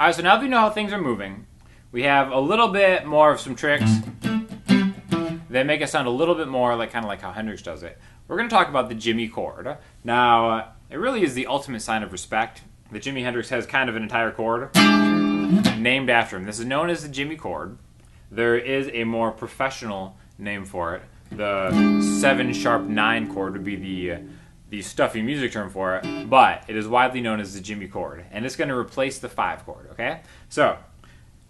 All right, so now that we know how things are moving, we have a little bit more of some tricks that make it sound a little bit more like kind of like how Hendrix does it. We're going to talk about the Jimmy chord. Now, it really is the ultimate sign of respect that Jimi Hendrix has kind of an entire chord named after him. This is known as the Jimmy Chord. There is a more professional name for it. The 7#9 chord would be the stuffy music term for it, but it is widely known as the Jimmy Chord, and it's going to replace the 5 chord, okay? So,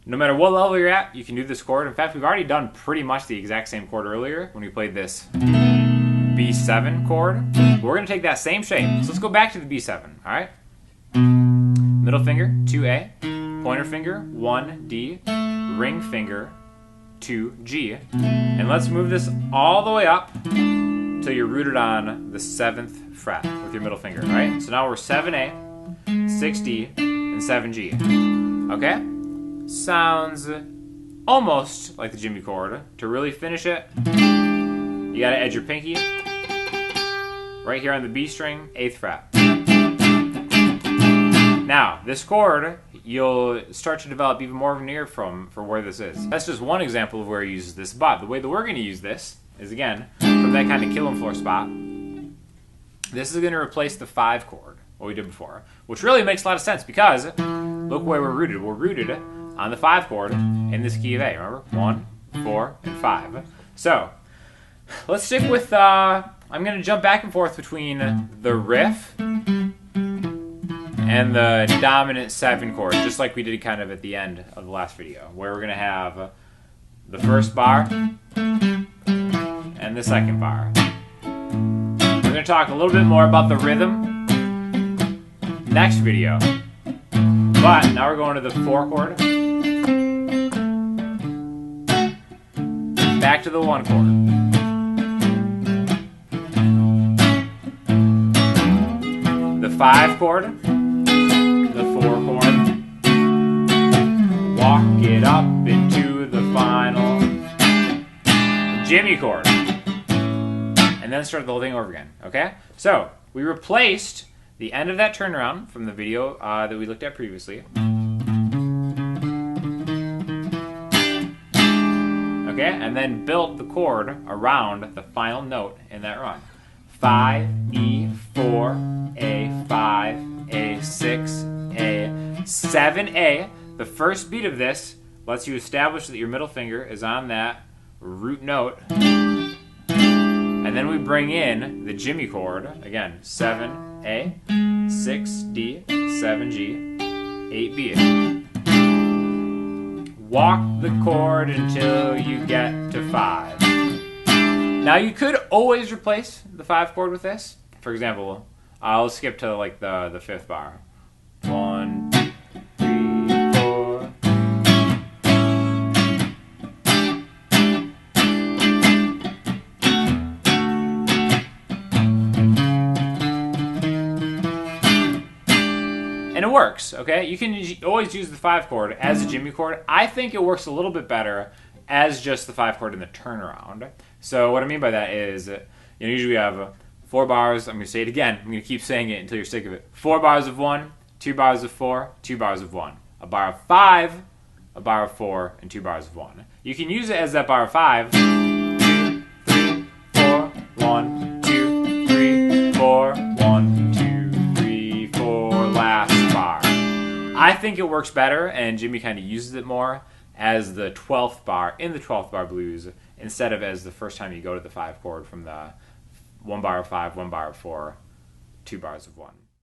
no matter what level you're at, you can do this chord. In fact, we've already done pretty much the exact same chord earlier when we played this B7 chord. We're going to take that same shape. So let's go back to the B7, all right? Middle finger, 2A, pointer finger, 1D, ring finger, 2G, and let's move this all the way up until you're rooted on the 7th fret with your middle finger, all right? So now we're 7A, 6D, and 7G, okay? Sounds almost like the Jimmy chord. To really finish it, you gotta edge your pinky right here on the B string, 8th fret. Now, this chord, you'll start to develop even more of an ear for where this is. That's just one example of where he uses this, but the way that we're going to use this is, again, from that kind of killing floor spot. This is going to replace the 5 chord, what we did before, which really makes a lot of sense because look where we're rooted. We're rooted on the 5 chord in this key of A, remember? 1, 4, and 5. So, let's stick with, I'm going to jump back and forth between the riff and the dominant 7 chord, just like we did kind of at the end of the last video, where we're going to have the first bar and the second bar. We're going to talk a little bit more about the rhythm next video, but now we're going to the 4 chord, back to the 1 chord, the 5 chord, the 4 chord, walk it up into the final Jimmy chord, and then start the whole thing over again, okay? So, we replaced the end of that turnaround from the video that we looked at previously. Okay, and then built the chord around the final note in that run. 5, E, 4, A, 5, A, 6, A, 7A. The first beat of this lets you establish that your middle finger is on that root note. And then we bring in the Jimmy chord, again, 7A, 6D, 7G, 8B. Walk the chord until you get to 5. Now you could always replace the 5 chord with this. For example, I'll skip to like the 5th bar. 1, 2, 3, 4. And it works, okay? You can always use the 5 chord as a Jimmy chord. I think it works a little bit better as just the 5 chord in the turnaround. So what I mean by that is, usually we have 4 bars. I'm going to say it again. I'm going to keep saying it until you're sick of it. 4 bars of 1, 2 bars of 4, 2 bars of 1. A bar of 5, a bar of 4, and 2 bars of 1. You can use it as that bar of 5. 2, 3, 4, 1, 2, 3, 4, 1, 2, 3, 4, last bar. I think it works better, and Jimmy kind of uses it more as the 12th bar in the 12th bar blues instead of as the first time you go to the 5 chord from the 1 bar of 5, 1 bar of 4, 2 bars of 1.